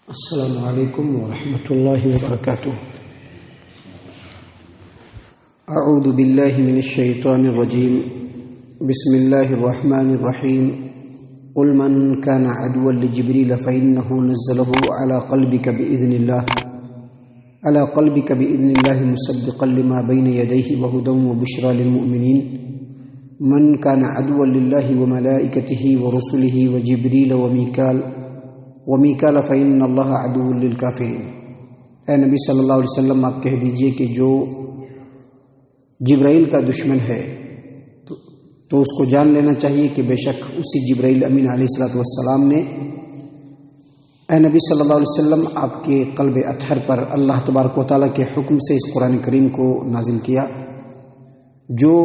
السلام علیکم ورحمۃ اللہ وبرکاتہ۔ اعوذ باللہ من الشیطان الرجیم، بسم اللہ الرحمن الرحیم۔ قل من كان عدوا لجبریل فإنه نزله على قلبك بإذن الله مصدقا لما بين يديه وهدى وبشرى للمؤمنين من كان عدوا لله وملائكته ورسله وجبريل ومیکال فإن اللہ عدو للکافرین۔ اے نبی صلی اللہ علیہ وسلم، آپ کہہ دیجئے کہ جو جبرائیل کا دشمن ہے تو اس کو جان لینا چاہیے کہ بے شک اسی جبرائیل امین علیہ السلام نے اے نبی صلی اللہ علیہ وسلم آپ کے قلب اطہر پر اللہ تبارک و تعالیٰ کے حکم سے اس قرآن کریم کو نازل کیا، جو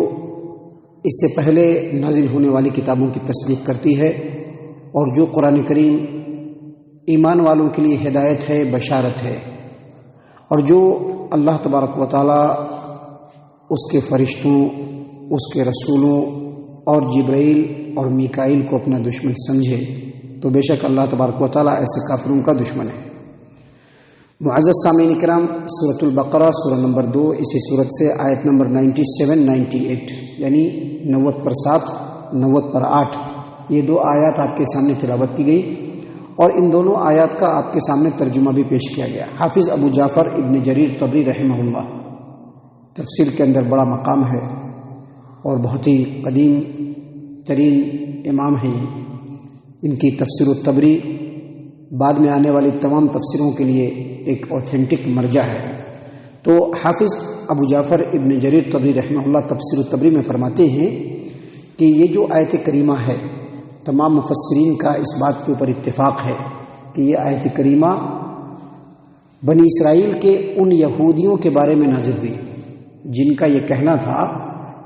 اس سے پہلے نازل ہونے والی کتابوں کی تصدیق کرتی ہے، اور جو قرآن کریم ایمان والوں کے لیے ہدایت ہے، بشارت ہے، اور جو اللہ تبارک و تعالیٰ اس کے فرشتوں، اس کے رسولوں اور جبرائیل اور میکائیل کو اپنا دشمن سمجھے تو بے شک اللہ تبارک و تعالیٰ ایسے کافروں کا دشمن ہے۔ معزز سامعین کرام، سورۃ البقرہ سورہ نمبر 2، اسی سورت سے آیت نمبر 97-98 یعنی 90/7 90/8 یہ دو آیات آپ کے سامنے تلاوت کی گئی، اور ان دونوں آیات کا آپ کے سامنے ترجمہ بھی پیش کیا گیا۔ حافظ ابو جعفر ابن جریر طبری رحمہ اللہ، تفسیر کے اندر بڑا مقام ہے اور بہت ہی قدیم ترین امام ہیں۔ ان کی تفسیر الطبری بعد میں آنے والی تمام تفسیروں کے لیے ایک اوتھینٹک مرجع ہے۔ تو حافظ ابو جعفر ابن جریر طبری رحمہ اللہ تفسیر الطبری میں فرماتے ہیں کہ یہ جو آیت کریمہ ہے، تمام مفسرین کا اس بات کے اوپر اتفاق ہے کہ یہ آیت کریمہ بنی اسرائیل کے ان یہودیوں کے بارے میں نازل ہوئی جن کا یہ کہنا تھا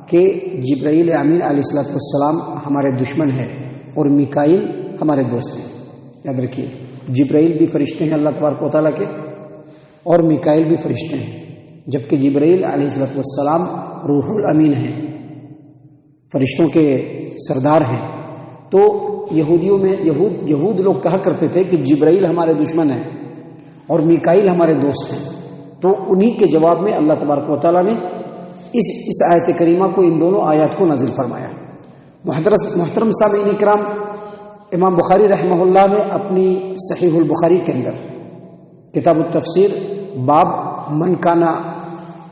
کہ جبرائیل امین علیہ السلام ہمارے دشمن ہے اور میکائیل ہمارے دوست ہیں۔ یاد رکھیے، جبرائیل بھی فرشتے ہیں اللہ تبارک و تعالیٰ کے، اور میکائیل بھی فرشتے ہیں، جبکہ جبرائیل علیہ السلام روح الامین ہیں، فرشتوں کے سردار ہیں۔ تو یہودیوں میں یہود لوگ کہا کرتے تھے کہ جبرائیل ہمارے دشمن ہیں اور میکائیل ہمارے دوست ہیں۔ تو انہی کے جواب میں اللہ تبارک و تعالیٰ نے اس آیت کریمہ کو، ان دونوں آیات کو نازل فرمایا۔ محترم سامعین کرام، امام بخاری رحمہ اللہ نے اپنی صحیح البخاری کے اندر کتاب التفسیر باب من کان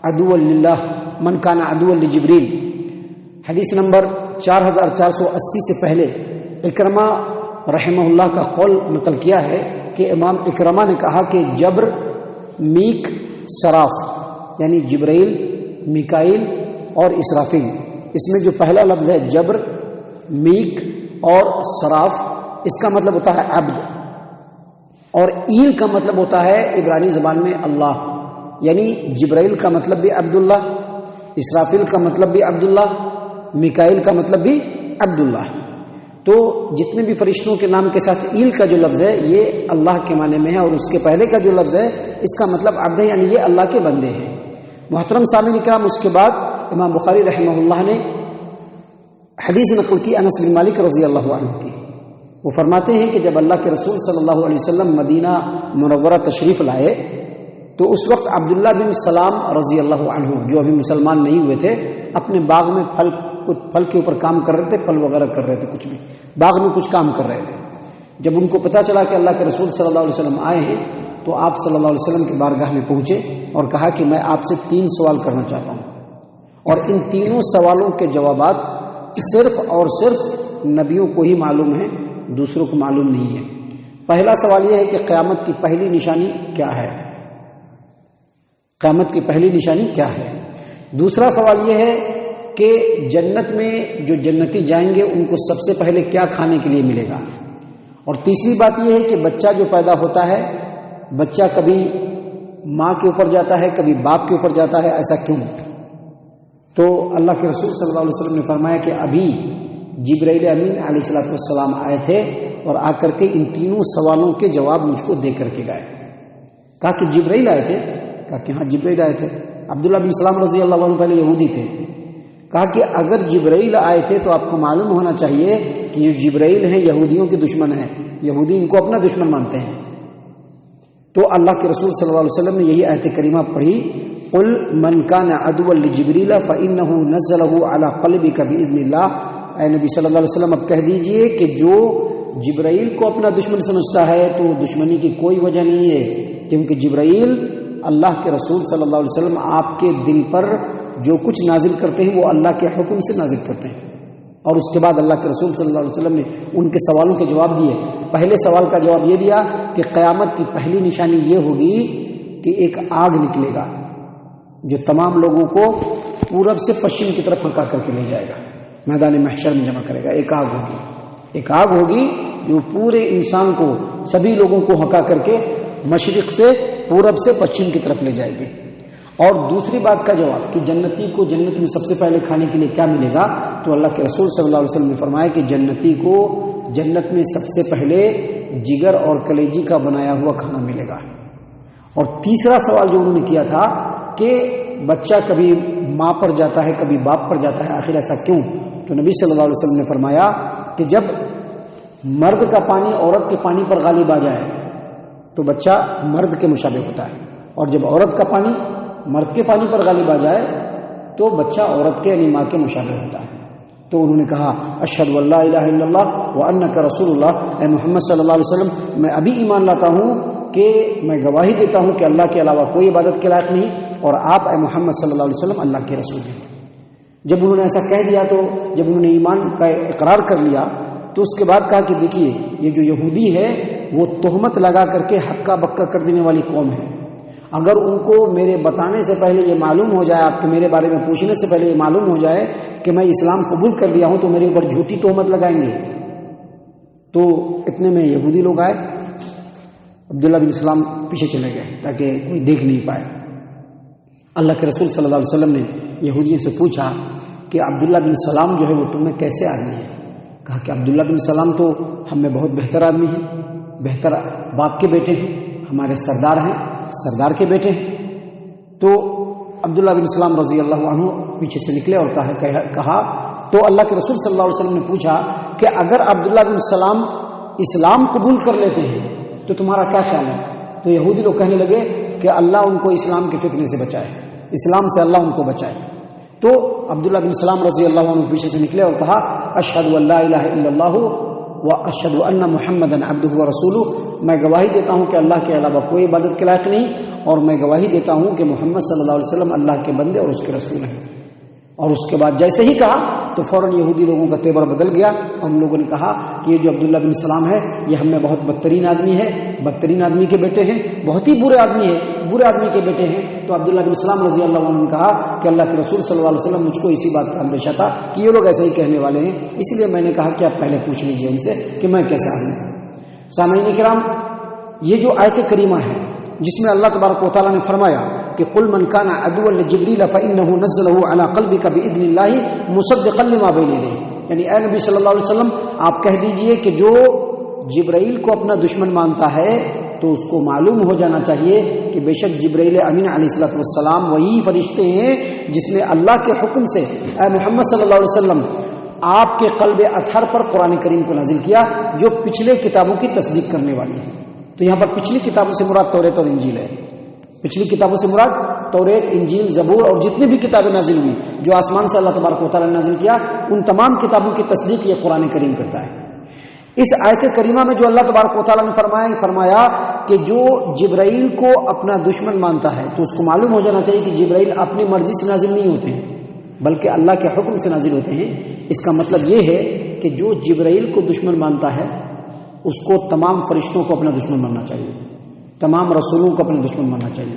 عدوا للہ من کان عدوا لجبریل حدیث نمبر 4480 سے پہلے اکرمہ رحمہ اللہ کا قول نقل کیا ہے کہ امام اکرمہ نے کہا کہ جبر، میک، سراف یعنی جبرائیل، میکائیل اور اسرافیل، اس میں جو پہلا لفظ ہے جبر، میک اور سراف، اس کا مطلب ہوتا ہے عبد، اور ایل کا مطلب ہوتا ہے عبرانی زبان میں اللہ، یعنی جبرائیل کا مطلب بھی عبداللہ، اسرافیل کا مطلب بھی عبداللہ، میکائیل کا مطلب بھی عبداللہ۔ تو جتنے بھی فرشتوں کے نام کے ساتھ ایل کا جو لفظ ہے یہ اللہ کے معنی میں ہے، اور اس کے پہلے کا جو لفظ ہے اس کا مطلب عبد ہے، یعنی یہ اللہ کے بندے ہیں۔ محترم سامعین کرام، اس کے بعد امام بخاری رحمہ اللہ نے حدیث نقل کی انس بن مالک رضی اللہ عنہ کی۔ وہ فرماتے ہیں کہ جب اللہ کے رسول صلی اللہ علیہ وسلم مدینہ منورہ تشریف لائے تو اس وقت عبداللہ بن سلام رضی اللہ عنہ، جو ابھی مسلمان نہیں ہوئے تھے، اپنے باغ میں پھل کے اوپر کام کر رہے تھے، پھل وغیرہ کر رہے تھے، کچھ بھی باغ میں کچھ کام کر رہے تھے۔ جب ان کو پتہ چلا کہ اللہ کے رسول صلی اللہ علیہ وسلم آئے ہیں تو آپ صلی اللہ علیہ وسلم کی بارگاہ میں پہنچے اور کہا کہ میں آپ سے 3 سوال کرنا چاہتا ہوں، اور ان تینوں سوالوں کے جوابات صرف اور صرف نبیوں کو ہی معلوم ہیں، دوسروں کو معلوم نہیں ہے۔ پہلا سوال یہ ہے کہ قیامت کی پہلی نشانی کیا ہے؟ قیامت کی پہلی نشانی کیا ہے؟ دوسرا سوال یہ ہے کہ جنت میں جو جنتی جائیں گے ان کو سب سے پہلے کیا کھانے کے لیے ملے گا؟ اور تیسری بات یہ ہے کہ بچہ جو پیدا ہوتا ہے، بچہ کبھی ماں کے اوپر جاتا ہے، کبھی باپ کے اوپر جاتا ہے، ایسا کیوں؟ تو اللہ کے رسول صلی اللہ علیہ وسلم نے فرمایا کہ ابھی جبرائیل امین علیہ السلام آئے تھے اور آ کر کے ان تینوں سوالوں کے جواب مجھ کو دے کر کے گئے۔ کہا کہ جبرائیل آئے تھے؟ کہا کہ ہاں جبرائیل آئے تھے۔ عبداللہ بن سلام رضی اللہ عنہ پہلے یہودی تھے۔ کہا کہ اگر جبرائیل آئے تھے تو آپ کو معلوم ہونا چاہیے کہ یہ جبرائیل ہیں، یہودیوں کے دشمن ہیں، یہودی ان کو اپنا دشمن مانتے ہیں۔ تو اللہ کے رسول صلی اللہ علیہ وسلم نے یہی آیت کریمہ پڑھی، قل من کان عدوا لجبریل فانہ نزلہ علی قلبک باذن اللہ۔ اے نبی صلی اللہ علیہ وسلم اب کہہ دیجئے کہ جو جبرائیل کو اپنا دشمن سمجھتا ہے تو دشمنی کی کوئی وجہ نہیں ہے، کیونکہ جبرائیل اللہ کے رسول صلی اللہ علیہ وسلم آپ کے دل پر جو کچھ نازل کرتے ہیں وہ اللہ کے حکم سے نازل کرتے ہیں۔ اور اس کے بعد اللہ کے رسول صلی اللہ علیہ وسلم نے ان کے سوالوں کے جواب دیے۔ پہلے سوال کا جواب یہ دیا کہ قیامت کی پہلی نشانی یہ ہوگی کہ ایک آگ نکلے گا جو تمام لوگوں کو پورب سے پشچم کی طرف ہکا کر کے لے جائے گا، میدان محشر میں جمع کرے گا۔ ایک آگ ہوگی جو پورے انسان کو، سبھی لوگوں کو ہکا کر کے مشرق سے پورب سے پشچم کی طرف لے جائے گی۔ اور دوسری بات کا جواب کہ جنتی کو جنت میں سب سے پہلے کھانے کے لیے کیا ملے گا، تو اللہ کے رسول صلی اللہ علیہ وسلم نے فرمایا کہ جنتی کو جنت میں سب سے پہلے جگر اور کلیجی کا بنایا ہوا کھانا ملے گا۔ اور تیسرا سوال جو انہوں نے کیا تھا کہ بچہ کبھی ماں پر جاتا ہے کبھی باپ پر جاتا ہے، آخر ایسا کیوں؟ تو نبی صلی اللہ علیہ وسلم نے فرمایا کہ جب مرد کا پانی عورت کے پانی پر غالب آ جائے تو بچہ مرد کے مشابہ ہوتا ہے، اور جب عورت کا پانی مرد کے پانی پر غالب آ جائے تو بچہ عورت کے یعنی ماں کے مشابہ ہوتا ہے۔ تو انہوں نے کہا اشہد ان لا الہ الا اللہ وانک رسول اللہ، اے محمد صلی اللہ علیہ وسلم میں ابھی ایمان لاتا ہوں کہ میں گواہی دیتا ہوں کہ اللہ کے علاوہ کوئی عبادت کے لائق نہیں، اور آپ اے محمد صلی اللہ علیہ وسلم اللہ کے رسول ہیں۔ جب انہوں نے ایسا کہہ دیا تو جب انہوں نے ایمان کا اقرار کر لیا تو اس کے بعد کہا کہ دیکھیے یہ جو یہودی ہے وہ تہمت لگا کر کے ہکا بکا کر دینے والی قوم ہے، اگر ان کو میرے بتانے سے پہلے یہ معلوم ہو جائے، آپ کے میرے بارے میں پوچھنے سے پہلے یہ معلوم ہو جائے کہ میں اسلام قبول کر لیا ہوں تو میرے اوپر جھوٹی تہمت لگائیں گے۔ تو اتنے میں یہودی لوگ آئے، عبداللہ بن سلام پیچھے چلے گئے تاکہ کوئی دیکھ نہیں پائے۔ اللہ کے رسول صلی اللہ علیہ وسلم نے یہودیوں سے پوچھا کہ عبداللہ بن سلام جو ہے وہ تم میں کیسے آدمی ہے؟ کہا کہ عبداللہ بن سلام تو ہم میں بہت بہتر آدمی ہے، بہتر باپ کے بیٹے ہیں، ہمارے سردار ہیں، سردار کے بیٹے ہیں۔ تو عبداللہ بن سلام رضی اللہ عنہ پیچھے سے نکلے اور کہا تو اللہ کے رسول صلی اللہ علیہ وسلم نے پوچھا کہ اگر عبداللہ بن سلام اسلام قبول کر لیتے ہیں تو تمہارا کیا خیال ہے؟ تو یہودی لوگ کہنے لگے کہ اللہ ان کو اسلام کے فتنے سے بچائے، اسلام سے اللہ ان کو بچائے۔ تو عبداللہ بن سلام رضی اللہ عنہ پیچھے سے نکلے اور کہا اشہد ان لا الہ الا اللہ واشہد ان محمدا عبدہ ورسولہ، میں گواہی دیتا ہوں کہ اللہ کے علاوہ کوئی عبادت کے لائق نہیں، اور میں گواہی دیتا ہوں کہ محمد صلی اللہ علیہ وسلم اللہ کے بندے اور اس کے رسول ہیں۔ اور اس کے بعد جیسے ہی کہا تو فوراً یہودی لوگوں کا تیور بدل گیا، اور ان لوگوں نے کہا کہ یہ جو عبداللہ بن سلام ہے یہ ہم میں بہت بدترین آدمی ہے، بدترین آدمی کے بیٹے ہیں، بہت ہی برے آدمی ہے، برے آدمی کے بیٹے ہیں۔ تو عبداللہ بن سلام رضی اللہ عنہ نے کہا کہ اللہ کے رسول صلی اللہ علیہ وسلم مجھ کو اسی بات کا اندیشہ تھا کہ یہ لوگ ایسا ہی کہنے والے ہیں، اس لیے میں نے کہا کہ آپ پہلے پوچھ لیجیے ان سے کہ میں کیسا آدمی ہوں۔ سامعین کرام، یہ جو آیت کریمہ ہے جس میں اللہ تبارک و تعالیٰ نے فرمایا کہ قل من کان عدوا لجبریل فانہ نزلہ علی قلبک باذن اللہ مصدقا لما بین یدیہ، یعنی اے نبی صلی اللہ علیہ وسلم آپ کہہ دیجئے کہ جو جبرائیل کو اپنا دشمن مانتا ہے تو اس کو معلوم ہو جانا چاہیے کہ بے شک جبرائیل امین علیہ الصلوۃ والسلام وہی فرشتے ہیں جس نے اللہ کے حکم سے اے محمد صلی اللہ علیہ وسلم آپ کے قلب اطہر پر قرآن کریم کو نازل کیا، جو پچھلے کتابوں کی تصدیق کرنے والی ہے۔ تو یہاں پر پچھلی کتابوں سے مراد توریت اور انجیل ہے، پچھلی کتابوں سے مراد توریت، انجیل، زبور اور جتنی بھی کتابیں نازل ہوئی جو آسمان سے اللہ تبارک و تعالیٰ نے نازل کیا، ان تمام کتابوں کی تصدیق یہ قرآن کریم کرتا ہے۔ اس آیت کریمہ میں جو اللہ تبارک و تعالیٰ نے فرمایا کہ جو جبرائیل کو اپنا دشمن مانتا ہے تو اس کو معلوم ہو جانا چاہیے کہ جبرائیل اپنی مرضی سے نازل نہیں ہوتے ہیں بلکہ اللہ کے حکم سے نازل ہوتے ہیں۔ اس کا مطلب یہ ہے کہ جو جبرائیل کو دشمن مانتا ہے اس کو تمام فرشتوں کو اپنا دشمن ماننا چاہیے، تمام رسولوں کو اپنا دشمن ماننا چاہیے،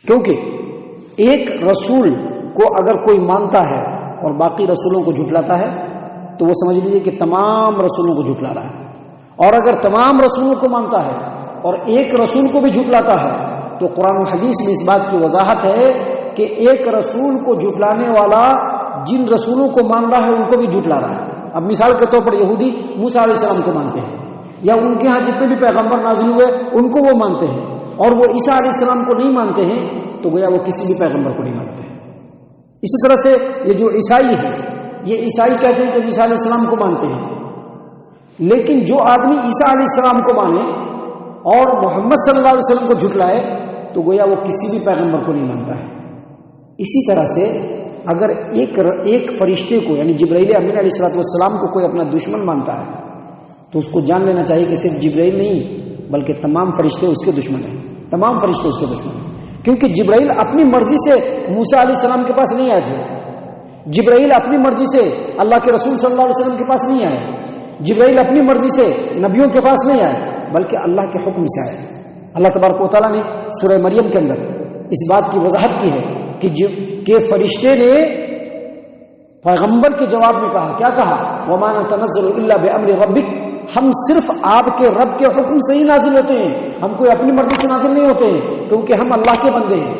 کیونکہ ایک رسول کو اگر کوئی مانتا ہے اور باقی رسولوں کو جھٹلاتا ہے تو وہ سمجھ لیجیے کہ تمام رسولوں کو جھٹلا رہا ہے، اور اگر تمام رسولوں کو مانتا ہے اور ایک رسول کو بھی جھٹلاتا ہے تو قرآن و حدیث میں اس بات کی وضاحت ہے کہ ایک رسول کو جھٹلانے والا جن رسولوں کو مان رہا ہے ان کو بھی جھٹلا رہا ہے۔ اب مثال کے طور پر یہودی موسیٰ علیہ السلام کو مانتے ہیں، یا ان کے ہاں جتنے بھی پیغمبر نازل ہوئے ان کو وہ مانتے ہیں، اور وہ عیسیٰ علیہ السلام کو نہیں مانتے ہیں تو گویا وہ کسی بھی پیغمبر کو نہیں مانتے ہیں۔ اسی طرح سے یہ جو عیسائی ہے، یہ عیسائی کہتے ہیں کہ عیسیٰ علیہ السلام کو مانتے ہیں، لیکن جو آدمی عیسیٰ علیہ السلام کو مانے اور محمد صلی اللہ علیہ وسلم کو جھٹلائے تو گویا وہ کسی بھی پیغمبر کو نہیں مانتا ہے۔ اسی طرح سے اگر ایک فرشتے کو یعنی جبرائیل امین علیہ الصلوۃ والسلام کو کوئی اپنا دشمن مانتا ہے تو اس کو جان لینا چاہیے کہ صرف جبرائیل نہیں بلکہ تمام فرشتے اس کے دشمن ہیں، تمام فرشتے اس کے دشمن ہیں، کیونکہ جبرائیل اپنی مرضی سے موسیٰ علیہ السلام کے پاس نہیں آئے تھے، جبرائیل اپنی مرضی سے اللہ کے رسول صلی اللہ علیہ وسلم کے پاس نہیں آئے، جبرائیل اپنی مرضی سے نبیوں کے پاس نہیں آئے بلکہ اللہ کے حکم سے آئے۔ اللہ تبارک و تعالیٰ نے سورہ مریم کے اندر اس بات کی وضاحت کی ہے کہ فرشتے نے پیغمبر کے جواب میں کہا، کیا کہا؟ وَمَا نَتَنَزَّلُ إِلَّا بِأَمْرِ رَبِّكَ، ہم صرف آپ کے رب کے حکم سے ہی نازل ہوتے ہیں، ہم کوئی اپنی مرضی سے نازل نہیں ہوتے ہیں کیونکہ ہم اللہ کے بندے ہیں۔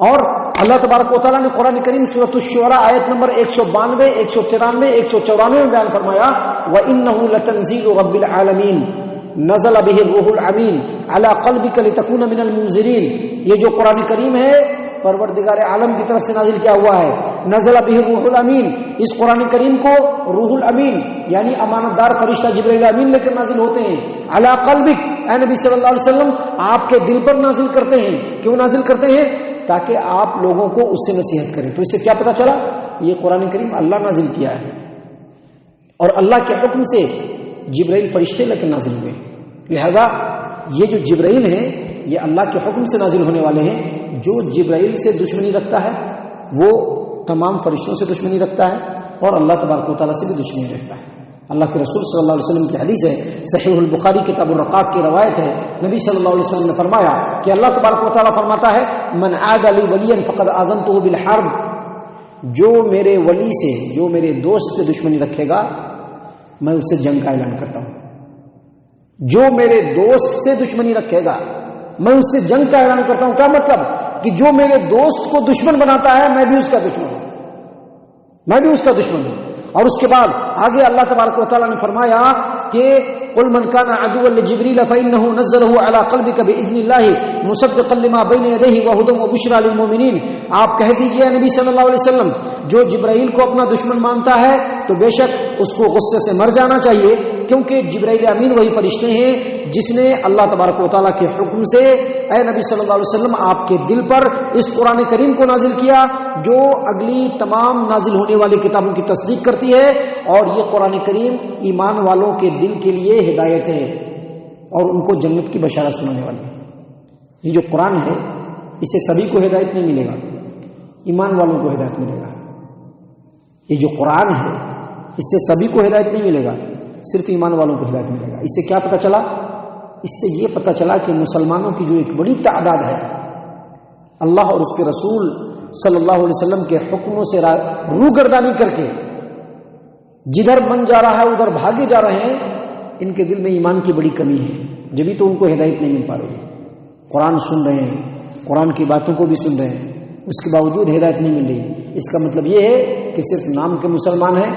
اور اللہ تبارک و تعالیٰ نے قرآن کریم سورۃ الشعراء آیت نمبر 192، 193، 194 میں بیان فرمایا وَإِنَّهُ لَتَنزِيلُ رَبِّ الْعَالَمِينَ نزل به الروح الامین علی قلبک لتکون من المنذرین، یہ جو قرآن کریم ہے پروردگار عالم کی طرف سے نازل کیا ہوا ہے۔ نزل به الروح الامین، اس قرآن کریم کو روح الامین یعنی امانت دار فرشتہ جبرائیل امین لے کر نازل ہوتے ہیں۔ علی قلبک، اے نبی صلی اللہ علیہ وسلم آپ کے دل پر نازل کرتے ہیں۔ کیوں نازل کرتے ہیں؟ تاکہ آپ لوگوں کو اس سے نصیحت کریں۔ تو اس سے کیا پتہ چلا؟ یہ قرآن کریم اللہ نازل کیا ہے اور اللہ کے حکم سے جبرائیل فرشتے لے کر نازل ہوئے، لہذا یہ جو جبرائیل ہیں یہ اللہ کے حکم سے نازل ہونے والے ہیں۔ جو جبرائیل سے دشمنی رکھتا ہے وہ تمام فرشتوں سے دشمنی رکھتا ہے اور اللہ تبارک و تعالیٰ سے بھی دشمنی رکھتا ہے۔ اللہ کے رسول صلی اللہ علیہ وسلم کی حدیث ہے، صحیح البخاری کتاب الرقاق کی روایت ہے، نبی صلی اللہ علیہ وسلم نے فرمایا کہ اللہ تبارک و تعالیٰ فرماتا ہے من عاد لی ولیا فقد آذنتہ بالحرب، جو میرے ولی سے، جو میرے دوست سے دشمنی رکھے گا میں اس سے جنگ کا اعلان کرتا ہوں۔ جو میرے دوست سے دشمنی رکھے گا میں اس سے جنگ کا اعلان کرتا ہوں۔ کیا مطلب؟ کہ جو میرے دوست کو دشمن بناتا ہے میں بھی اس کا دشمن ہوں، میں بھی اس کا دشمن ہوں۔ اور اس کے بعد آگے اللہ تبارک و تعالیٰ نے فرمایا کہ قل من كان عدوا لجبريل فإنه نزله على قلبك بإذن الله مصدقا لما بين يديه وهدى وبشرى للمؤمنين، آپ کہہ دیجئے نبی صلی اللہ علیہ وسلم جو جبرائیل کو اپنا دشمن مانتا ہے تو بے شک اس کو غصے سے مر جانا چاہیے، کیونکہ جبرائیل امین وہی فرشتے ہیں جس نے اللہ تبارک و تعالیٰ کے حکم سے اے نبی صلی اللہ علیہ وسلم آپ کے دل پر اس قرآن کریم کو نازل کیا جو اگلی تمام نازل ہونے والی کتابوں کی تصدیق کرتی ہے۔ اور یہ قرآن کریم ایمان والوں کے دل کے لیے ہدایت ہے اور ان کو جنت کی بشارت سنانے والی ہے۔ یہ جو قرآن ہے اسے سبھی کو ہدایت نہیں ملے گا، ایمان والوں کو ہدایت ملے گا۔ یہ جو قرآن ہے اس سے سبھی کو ہدایت نہیں ملے گا، صرف ایمان والوں کو ہدایت ملے گا۔ اس سے کیا پتہ چلا؟ اس سے یہ پتہ چلا کہ مسلمانوں کی جو ایک بڑی تعداد ہے اللہ اور اس کے رسول صلی اللہ علیہ وسلم کے حکموں سے روگردانی کر کے جدھر من جا رہا ہے ادھر بھاگے جا رہے ہیں، ان کے دل میں ایمان کی بڑی کمی ہے، جبھی تو ان کو ہدایت نہیں مل پا رہی ہے۔ قرآن سن رہے ہیں، قرآن کی باتوں کو بھی سن رہے ہیں، اس کے باوجود ہدایت نہیں مل رہی۔ اس کا مطلب یہ ہے کہ صرف نام کے مسلمان ہیں،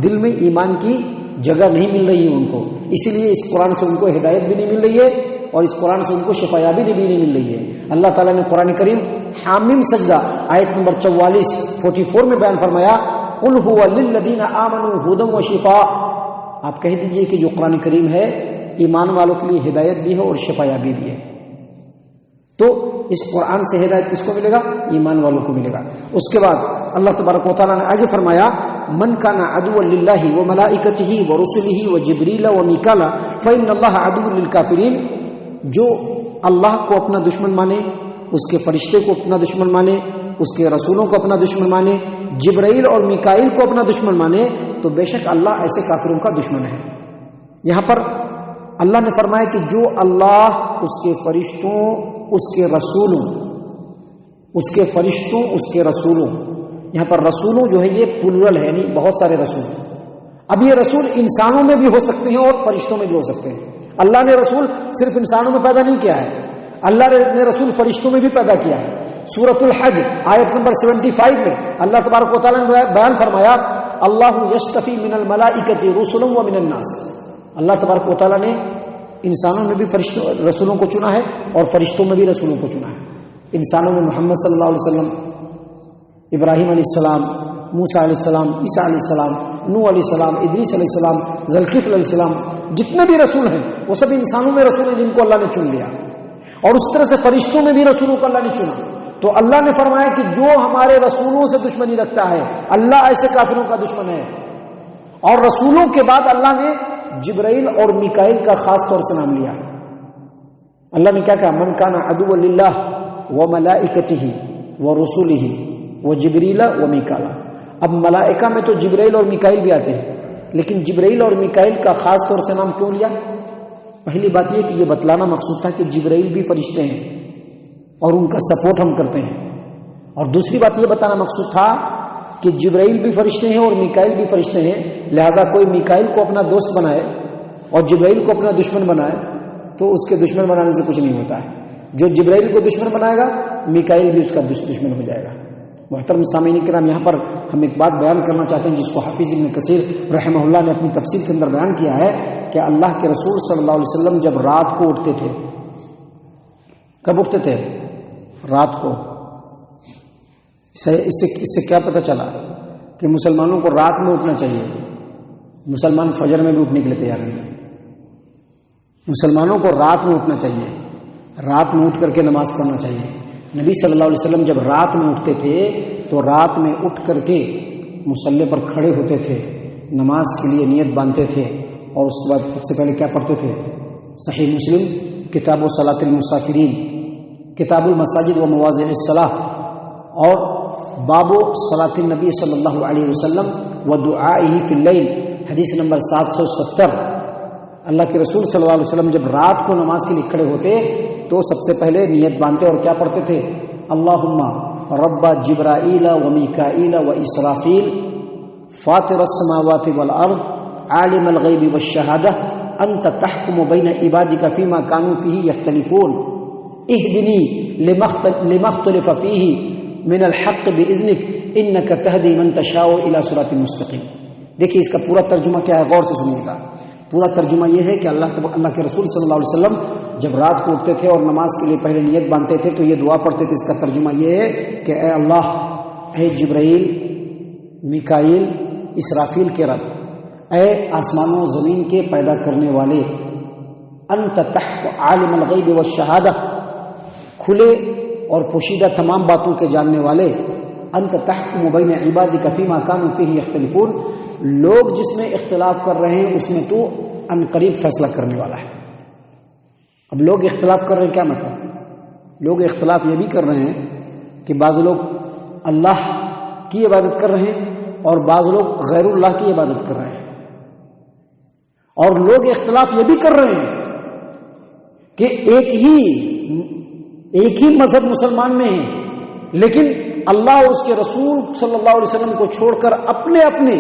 دل میں ایمان کی جگہ نہیں مل رہی ہے ان کو، اسی لیے اس قرآن سے ان کو ہدایت بھی نہیں مل رہی ہے اور اس قرآن سے ان کو شفا یابی بھی نہیں مل رہی ہے۔ اللہ تعالیٰ نے قرآن کریم حامیم سجدہ آیت نمبر 44 میں بیان فرمایا قل هو للذین آمنوا ھدی وشفاء، آپ کہہ دیجئے کہ جو قرآن کریم ہے ایمان والوں کے لیے ہدایت بھی ہے اور شفا یابی بھی ہے۔ تو اس قرآن سے ہدایت کس کو ملے گا؟ ایمان والوں کو ملے گا۔ اس کے بعد اللہ تبارک و تعالیٰ نے آگے فرمایا من کان عدوا للہ وملائکتہ ورسلہ وجبریل ومیکال فإن اللہ عدو للکافرین، جو اللہ کو اپنا دشمن مانے، اس کے فرشتے کو اپنا دشمن مانے، اس کے رسولوں کو اپنا دشمن مانے، جبرائیل اور میکائیل کو اپنا دشمن مانے، تو بے شک اللہ ایسے کافروں کا دشمن ہے۔ یہاں پر اللہ نے فرمایا کہ جو اللہ، اس کے فرشتوں، اس کے رسولوں، اس کے فرشتوں، اس کے رسولوں، یہاں پر رسولوں جو ہے یہ پلورل ہے، یعنی بہت سارے رسول۔ اب یہ رسول انسانوں میں بھی ہو سکتے ہیں اور فرشتوں میں بھی ہو سکتے ہیں۔ اللہ نے رسول صرف انسانوں میں پیدا نہیں کیا ہے، اللہ نے رسول فرشتوں میں بھی پیدا کیا ہے۔ سورۃ الحج آیت نمبر 75 میں اللہ تبارک و تعالیٰ نے بیان فرمایا اللہ یصطفی من الملائکۃ رسلا ومن الناس، اللہ تبارک و تعالیٰ نے انسانوں میں بھی رسولوں کو چنا ہے اور فرشتوں میں بھی رسولوں کو چنا ہے۔ انسانوں میں محمد صلی اللہ علیہ وسلم، ابراہیم علیہ السلام، موسیٰ علیہ السلام، عیسیٰ علیہ السلام، نوح علیہ السلام، ادریس علیہ السلام، ذوالکفل علیہ السلام، جتنے بھی رسول ہیں وہ سب انسانوں میں رسول ہیں جن کو اللہ نے چن لیا، اور اس طرح سے فرشتوں میں بھی رسولوں کو اللہ نے چنا. تو اللہ نے فرمایا کہ جو ہمارے رسولوں سے دشمنی رکھتا ہے اللہ ایسے کافروں کا دشمن ہے. اور رسولوں کے بعد اللہ نے جبرائیل اور میکائیل کا خاص طور سے نام لیا. اللہ نے کیا کہا؟ من کان عدو للہ وملائکتہ ورسلہ وجبریل ومیکائیل. اب ملائکہ میں تو جبرائیل اور میکائیل بھی آتے ہیں، لیکن جبرائیل اور میکائیل کا خاص طور سے نام کیوں لیا؟ پہلی بات یہ کہ یہ بتلانا مقصود تھا کہ جبرائیل بھی فرشتے ہیں اور ان کا سپورٹ ہم کرتے ہیں. اور دوسری بات یہ بتانا مقصود تھا کہ جبرائیل بھی فرشتے ہیں اور میکائیل بھی فرشتے ہیں، لہذا کوئی میکائیل کو اپنا دوست بنائے اور جبرائیل کو اپنا دشمن بنائے تو اس کے دشمن بنانے سے کچھ نہیں ہوتا ہے. جو جبرائیل کو دشمن بنائے گا میکائیل بھی اس کا دشمن ہو جائے گا. محترم سامعین کرام، یہاں پر ہم ایک بات بیان کرنا چاہتے ہیں جس کو حافظ ابن کثیر رحمہ اللہ نے اپنی تفسیر کے اندر بیان کیا ہے کہ اللہ کے رسول صلی اللہ علیہ وسلم جب رات کو اٹھتے تھے، کب اٹھتے تھے؟ رات کو. اس سے کیا پتہ چلا کہ مسلمانوں کو رات میں اٹھنا چاہیے. مسلمان فجر میں بھی اٹھنے کے لیے تیار نہیں. مسلمانوں کو رات میں اٹھنا چاہیے، رات میں اٹھ کر کے نماز پڑھنا چاہیے. نبی صلی اللہ علیہ وسلم جب رات میں اٹھتے تھے تو رات میں اٹھ کر کے مصلی پر کھڑے ہوتے تھے، نماز کے لیے نیت باندھتے تھے، اور اس کے بعد سب سے پہلے کیا پڑھتے تھے؟ صحیح مسلم کتاب و صلاۃ المسافرین، کتاب المساجد و مواضع الصلاۃ، اور باب صلاۃ النبی صلی اللہ علیہ وسلم و دعائہ فی اللیل، حدیث نمبر 770. اللہ کے رسول صلی اللہ علیہ وسلم جب رات کو نماز کے لیے کھڑے ہوتے تو سب سے پہلے نیت باندھتے اور کیا پڑھتے تھے؟ اللہم رب جبرائیل و میکائیل و اسرافیل فاطر السماوات والارض عالم الغیب والشہادہ انت تحکم بین عبادک فیما کانوا فیہ یختلفون اہدنی لما اختلف فیہ من الحق باذنک انک تہدی من تشاء الی صراط مستقیم. دیکھیے اس کا پورا ترجمہ کیا ہے، غور سے سنیے گا. پورا ترجمہ یہ ہے کہ اللہ کے رسول صلی اللہ علیہ وسلم جب رات کو اٹھتے تھے اور نماز کے لیے پہلے نیت باندھتے تھے تو یہ دعا پڑھتے تھے. اس کا ترجمہ یہ ہے کہ اے اللہ، اے جبرائیل، میکائیل، اسرافیل کے رب، اے آسمانوں و زمین کے پیدا کرنے والے، انت تحکم عالم الغیب والشہادہ، کھلے اور پوشیدہ تمام باتوں کے جاننے والے، انت تحکم بین عبادک فیما کانوا فیہ یختلفون، لوگ جس میں اختلاف کر رہے ہیں اس میں تو ان قریب فیصلہ کرنے والا ہے. اب لوگ اختلاف کر رہے ہیں، کیا مطلب؟ لوگ اختلاف یہ بھی کر رہے ہیں کہ بعض لوگ اللہ کی عبادت کر رہے ہیں اور بعض لوگ غیر اللہ کی عبادت کر رہے ہیں. اور لوگ اختلاف یہ بھی کر رہے ہیں کہ ایک ہی مذہب مسلمان میں ہے، لیکن اللہ اور اس کے رسول صلی اللہ علیہ وسلم کو چھوڑ کر اپنے اپنے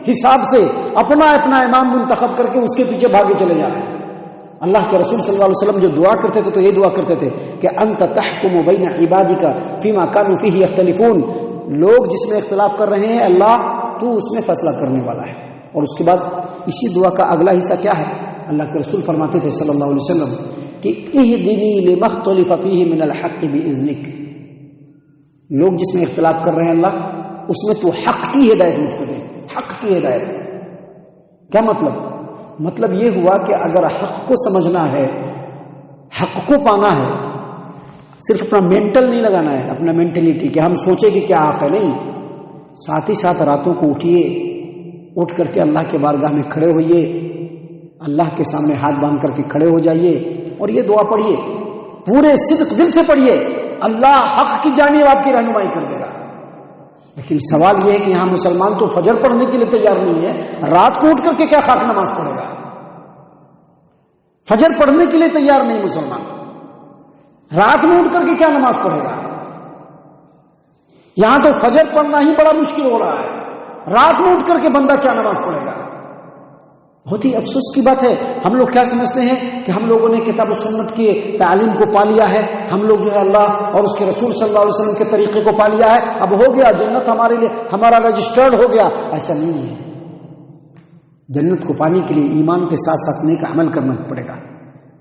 حساب سے اپنا امام منتخب کر کے اس کے پیچھے بھاگے چلے جا رہے ہیں. اللہ کے رسول صلی اللہ علیہ وسلم جو دعا کرتے تھے تو یہ دعا کرتے تھے کہ انت تحکم بین عبادک فیما کانوا فیہ یختلفون، لوگ جس میں اختلاف کر رہے ہیں اللہ تو اس میں فیصلہ کرنے والا ہے. اور اس کے بعد اسی دعا کا اگلا حصہ کیا ہے؟ اللہ کے رسول فرماتے تھے صلی اللہ علیہ وسلم کہ اہدنی لما اختلف فیہ من الحق باذنک، لوگ جس میں اختلاف کر رہے ہیں اللہ اس میں تو حق کی ہدایت مجھ کو دے، حق کی ہدایت. کیا مطلب یہ ہوا کہ اگر حق کو سمجھنا ہے، حق کو پانا ہے، صرف اپنا مینٹل نہیں لگانا ہے، اپنا مینٹلیٹی کہ ہم سوچیں کہ کیا حق ہے، نہیں. ساتھ ہی ساتھ راتوں کو اٹھیے، اٹھ کر کے اللہ کے بارگاہ میں کھڑے ہوئیے، اللہ کے سامنے ہاتھ باندھ کر کے کھڑے ہو جائیے اور یہ دعا پڑھیے، پورے صدق دل سے پڑھیے، اللہ حق کی جانب آپ کی رہنمائی کر دے گا. لیکن سوال یہ ہے کہ یہاں مسلمان تو فجر پڑھنے کے لیے تیار نہیں ہے، رات کو اٹھ کر کے کیا خاک نماز پڑھے گا؟ فجر پڑھنے کے لیے تیار نہیں مسلمان، رات میں اٹھ کر کے کیا نماز پڑھے گا؟ یہاں تو فجر پڑھنا ہی بڑا مشکل ہو رہا ہے، رات میں اٹھ کر کے بندہ کیا نماز پڑھے گا؟ بہت ہی افسوس کی بات ہے. ہم لوگ کیا سمجھتے ہیں کہ ہم لوگوں نے کتاب و سنت کی تعلیم کو پا لیا ہے، ہم لوگ جو ہے اللہ اور اس کے رسول صلی اللہ علیہ وسلم کے طریقے کو پا لیا ہے، اب ہو گیا جنت ہمارے لیے، ہمارا رجسٹرڈ ہو گیا. ایسا نہیں ہے. جنت کو پانے کے لیے ایمان کے ساتھ ساتھ نیک عمل کرنا پڑے گا.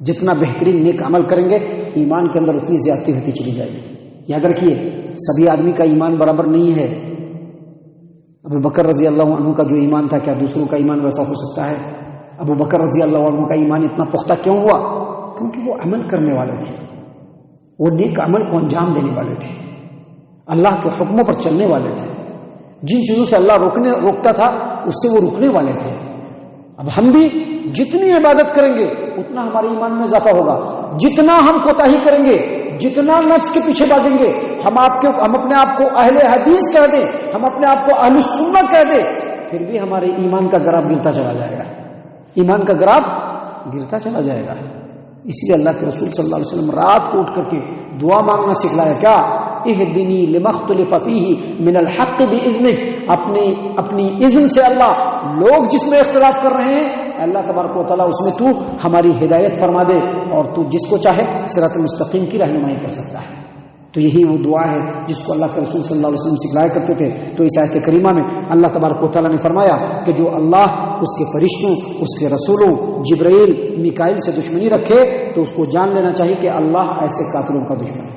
جتنا بہترین نیک عمل کریں گے ایمان کے اندر اتنی زیادتی ہوتی چلی جائے گی. یاد رکھیے سبھی آدمی کا ایمان برابر نہیں ہے. ابو بکر رضی اللہ عنہ کا جو ایمان تھا کیا دوسروں کا ایمان ویسا ہو سکتا ہے؟ ابو بکر رضی اللہ عنہ کا ایمان اتنا پختہ کیوں ہوا؟ کیونکہ وہ عمل کرنے والے تھے، وہ نیک عمل کو انجام دینے والے تھے، اللہ کے حکموں پر چلنے والے تھے، جن چیزوں سے اللہ روکتا تھا اس سے وہ رکنے والے تھے۔ اب ہم بھی جتنی عبادت کریں گے اتنا ہمارے ایمان میں اضافہ ہوگا، جتنا ہم کوتاہی کریں گے، جتنا نفس کے پیچھے بھاگیں گے، ہم اپنے آپ کو اہل حدیث کہہ دیں، ہم اپنے آپ کو اہل سنت کہہ دیں، پھر بھی ہمارے ایمان کا گراف گرتا چلا جائے گا، ایمان کا گراف گرتا چلا جائے گا۔ اس لیے اللہ کے رسول صلی اللہ علیہ وسلم رات کو اٹھ کر کے دعا مانگنا سکھلایا، کیا؟ اہدنی لما اختلف فیہ من الحق باذنک، اپنی اذن سے اللہ لوگ جس میں اختلاف کر رہے ہیں اللہ تبارک و تعالیٰ اس میں تو ہماری ہدایت فرما دے، اور تو جس کو چاہے صراط مستقیم کی رہنمائی کر سکتا ہے۔ تو یہی وہ دعا ہے جس کو اللہ کے رسول صلی اللہ علیہ وسلم سکھلایا کرتے تھے۔ تو اس آیت کریمہ میں اللہ تبارک و تعالیٰ نے فرمایا کہ جو اللہ اس کے فرشتوں، اس کے رسولوں جبرائیل میکائیل سے دشمنی رکھے تو اس کو جان لینا چاہیے کہ اللہ ایسے کافروں کا دشمن ہے۔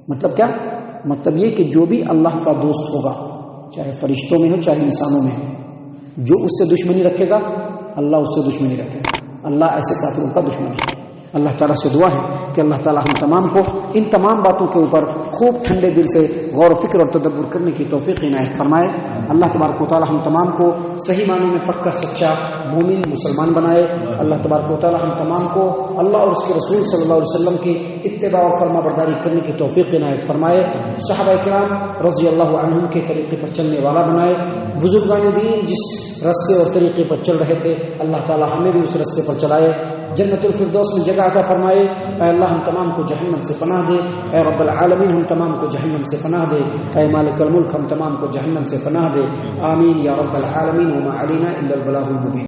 مطلب کیا؟ مطلب یہ کہ جو بھی اللہ کا دوست ہوگا، چاہے فرشتوں میں ہو چاہے انسانوں میں ہو، جو اس سے دشمنی رکھے گا اللہ اس سے دشمنی رکھے گا، اللہ ایسے کافروں کا دشمن ہے۔ اللہ تعالیٰ سے دعا ہے کہ اللہ تعالیٰ ہم تمام کو ان تمام باتوں کے اوپر خوب ٹھنڈے دل سے غور و فکر اور تدبر کرنے کی توفیق عنایت فرمائے۔ اللہ تبارک و تعالیٰ ہم تمام کو صحیح معنوں میں پکا سچا مومن مسلمان بنائے۔ اللہ تبارک و تعالیٰ ہم تمام کو اللہ اور اس کے رسول صلی اللہ علیہ وسلم کی اتباع و فرما برداری کرنے کی توفیق عنایت فرمائے۔ صحابہ کرام رضی اللہ عنہم کے طریقے پر چلنے والا بنائے۔ بزرگان دین جس راستے اور طریقے پر چل رہے تھے اللہ تعالیٰ ہمیں بھی اس راستے پر چلائے، جنت الفردوس میں جگہ عطا فرمائے۔ اے اللہ ہم تمام کو جہنم سے پناہ دے، اے رب العالمین ہم تمام کو جہنم سے پناہ دے، اے مالک الملک ہم تمام کو جہنم سے پناہ دے، آمین یا رب العالمین۔ وما علینا الا البلاغ المبین۔